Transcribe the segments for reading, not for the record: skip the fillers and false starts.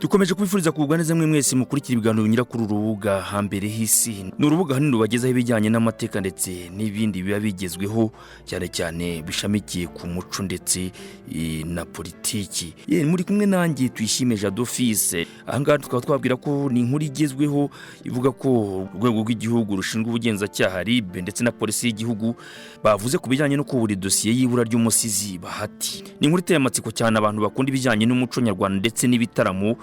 dukomeje kubifuriza kugwa neza mwe mwese mukurikira ibiganiro binyura kuri urubuga hambere hisi. Ni urubuga hanini rubagezaho ibijyanye n'amateka ndetse n'ibindi biba bigezweho cyane cyane bishamikiye ku muco ndetse na politiki. Muri kumwe nanjye Tuyishime Jado Fils. Ahangaha tukaba twabwira ko ni inkuru igezweho ivuga ko urwego rw'igihugu rushinzwe ubugenzacyaha RIB ndetse na polisi y'igihugu bavuze ku bijyanye no kubura dosiye y'ibura ry'umusizi Bahati. Ni inkuru iteye amatsiko cyane abantu bakunda ibijyanye n'umuco nyarwanda ndetse n'ibitaramo.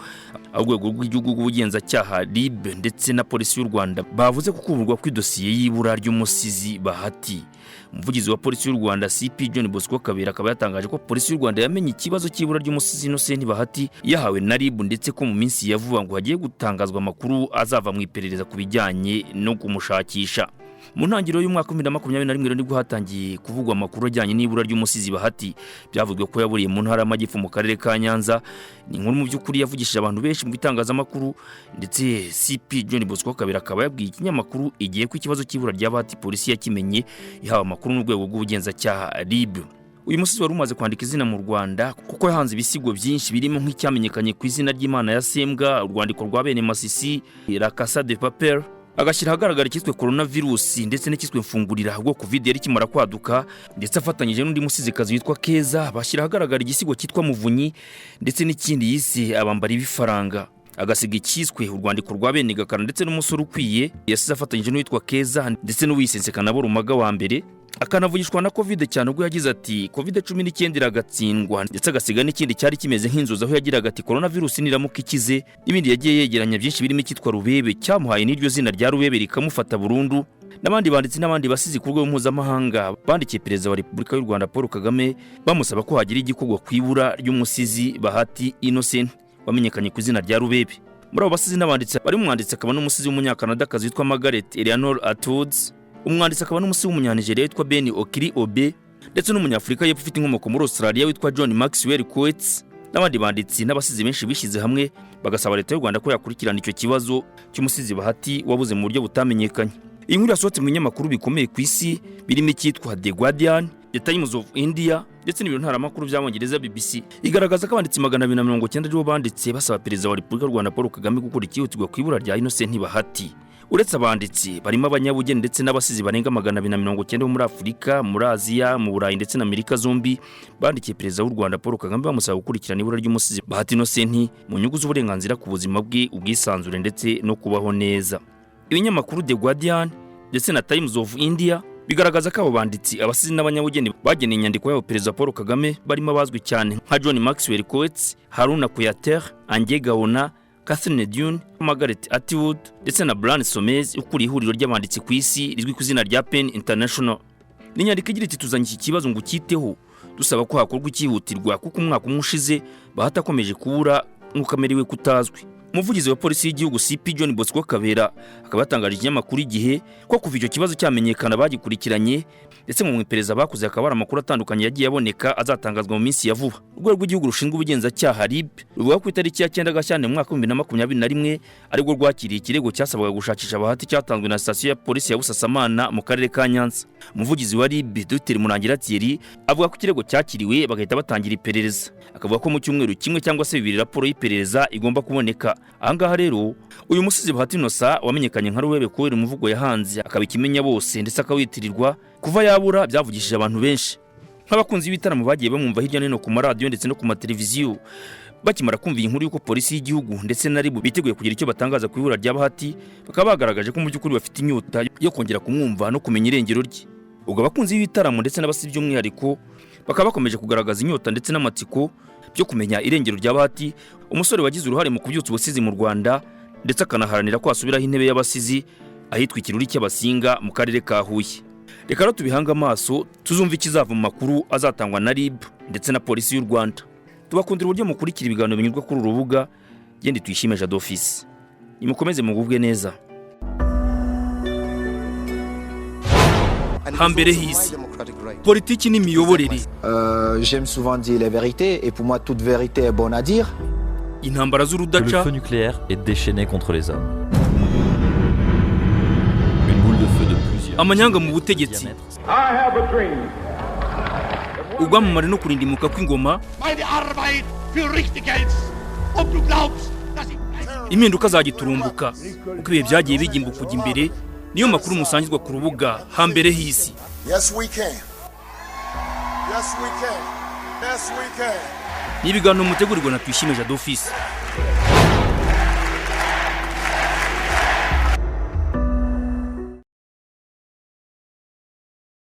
Urwego rw'igihugu rw'ubugenzacyaha RIB ndetse na polisi y'u Rwanda bavuze ko kuburwa kw'idosiye y'ibura ry'umusizi Bahati. Umuvugizi wa polisi y'u Rwanda CP John Bosco Kabera akaba yatangaje ko polisi y'u Rwanda yamenye ikibazo cy'ibura ry'umusizi Innocent Bahati yahawe na RIB ndetse ko mu minsi ya vuba ngo hagiye gutangazwa amakuru azava mu iperereza ku bijyanye no kumushakisha. Mu ntangiriro y'umwaka 2021 nibwo hatangiye kuvugwa amakuru ajyanye n'ibura ry'umusizi Bahati. Byavuzwe ko yaburiye mu ntara y'Amajyepfo mu karere ka Nyanza. Ni inkuru mu by'ukuri yavugishije abantu benshi mu bitangazamakuru ndetse CP John Bosco Kabera akaba yabwiye ikinyamakuru igiye ko ikibazo cy'ibura rya Bahati polisi yakimenye ihawe amakuru n'urwego rw'ubugenzacyaha RIB. Uyu musizi wari umaze kwandika izina mu Rwanda kuko yahanze ibisigo byinshi birimo nk'icyamenyekanye ku izina ry'Imana ya Sembwa, urwandiko rwa Bene Masisi, La Casa de Papel, agashyira ahagaragara ikiswe coronavirus ndetse n'ikiswe mfungurira ubwo covid yari kimara kwaduka, ndetse afatanyije n'undi musizikazi witwa Keza bashyira ahagaragara igisigo cyitwa Muvunyi ndetse n'ikindi yise Abambari b'ifaranga. Agasiga ikiswe urwandiko rwa Bene Gakara ndetse n'umusore ukwiye yasize afatanyije n'uwitwa Keza ndetse n'uwisenseka nabo Rumaga wa mbere. Akanavugishwa na covid cyane ubwo yagize ati covid-19 iragatsindwa, ndetse agasiga n'ikindi cyari kimeze nk'inzozi aho yagiraga ati coronavirus niramuka ikize. N'ibindi yagiye yegeranya byinshi birimo ikitwa Rubebe cyamuhaye n'iryo zina rya Rubebe rikamufata burundu. N'abandi banditsi n'abandi basizi ku rwego mpuzamahanga bandikiye perezida wa Repubulika y'u Rwanda Paul Kagame bamusaba ko hagira igikorwa kwibura ry'umusizi Bahati Innocent wamenyekanye ku izina rya Rubebe. Muri abo basizi n'abanditsi bari mu mwanditsi akaba n'umusizi w'umunyakanadakazi witwa Margaret Eleanor Atwood, umwanditsi akaba n'umusizi w'umunyanigeriya witwa Ben Okiri Obe, ndetse n'umunyafurika y'epfo ufite inkomoko muri Australia witwa John Maxwell Coates. N'abandi banditsi n'abasizi benshi bishize hamwe bagasaba leta y'u Rwanda ko yakurikirana icyo kibazo cy'umusizi Bahati wabuze mu buryo butamenyekanye. Iyi nkuru yasohotse mu binyamakuru bikomeye ku isi birimo icyitwa The Guardian, The Times of India ndetse n'ibiro ntaramakuru by'Abongereza BBC. Igaragaza ko abanditsi 290 aribo banditse basaba perezida wa Repubulika y'u Rwanda Paul Kagame gukora ikihutirwa ku ibura rya Innocent Bahati. Uretse abanditsi barimo abanyabugeni ndetse n'abasizi barenga 290 bo muri Afurika, muri Aziya, mu Burayi ndetse na Amerika zombi bandikiye perezida w'u Rwanda Paul Kagame bamusaba gukurikirana ibura ry'umusizi Bahati Innocent mu nyungu z'uburenganzira ku buzima bwe, ubwisanzure ndetse no kubaho neza. Ibinyamakuru The Guardian ndetse na Times of India bigaragaza ko abo banditsi abasizi n'abanyabugeni bageneye inyandiko y'abo perezida Paul Kagame barimo abazwi cyane nka John Maxwell Coates, Haruna Kuyater, Ange Gaona, Catherine Dune, Margaret Atwood ndetse na Brian Somers ukuriye ihuriro ry'abanditsi ku isi rizwi ku izina rya PEN International. N'inyandiko igira iti tuzanye iki kibazo ngo cyiteho, dusaba ko hakorwa ikihutirwa kuko umwaka umushize Bahati akomeje kubura nk'uko ameriwe kutazwi. Umuvugizi wa polisi y'igihugu CP John Bosco Kabera akaba yatangaje ikinyamakuru Igihe ko kuva icyo kibazo cyamenyekana bagikurikiranye ndetse mu iperereza bakoze akaba ari amakuru atandukanye yagiye aboneka azatangazwa mu minsi ya vuba. Urwego rw'igihugu rushinzwe ubugenzacyaha RIB ruvuga ko itariki ya 9 Gashyantare mu mwaka 2021 aribwo rwakiriye ikirego cyasabaga gushakisha Bahati cyatanzwe na sitasiyo ya polisi ya Busasamana mu karere ka Nyanza. Umuvugizi wa RIB Dr Murangira Thierry avuga ko ikirego cyakiriwe bagahita batangira iperereza. Akavuga ko mu cyumweru kimwe cyangwa se 2 raporo y'iperereza igomba kuboneka. Ahangaha rero uyu musizi Bahati Innocent wamenyekanye nka Rubebe kubera umuvugo yahanze akabikimenya bose ndetse akawitirirwa kuva yabura byavugishije abantu benshi. Nk'abakunzi b'ibitaramo bagiye bamwumva hirya no hino ku maradiyo ndetse no ku mateleviziyo bakimara kumva inkuru y'uko polisi y'igihugu ndetse na RIB biteguye kugira icyo batangaza ku ibura rya Bahati, bakaba bagaragaje ko mu by'ukuri bafite inyota yo kongera kumwumva no kumenya irengero rye. Ubwo abakunzi b'ibitaramo ndetse n'abasizi by'umwihariko bakaba bakomeje kugaragaza inyota ndetse n'amatsiko byo kumenya irengero rya Bahati, umusore wagize uruhare mu kubyutsa ubusizi mu Rwanda ndetse akanaharanira ko asubiraho intebe y'abasizi ahitwa ikiruri cy'Abasinga mu karere ka Huye. Reka rero tubihanga amaso tuzumva ikizava mu makuru azatangwa na RIB ndetse na polisi y'u Rwanda. Tubakundira uburyo mukurikira ibiganiro binyurwa kuri urubuga. Gende Tuyishime Jado Fils. Nimukomeze mugubwe neza. Hambere hisi politiki n'imiyoborere. J'aime souvent dire la vérité et pour moi toute vérité est bonne à dire. Intambara z'urudaca. Le feu nucléaire est déchaîné contre les hommes. Une boule de feu de plusieurs. Amanyanga mu butegetsi. Ugwamamare no kurindimuka kw'ingoma. Meine Arbeit für richtig hältst. Ob du glaubst, impinduka zagiturumbuka uko ibihe byagiye bigimbuka kujya imbere niyo makuru musangizwa ku rubuga hambere h'isi. Ni ibiganiro mutegurirwa na Tuyishime Jado Fils.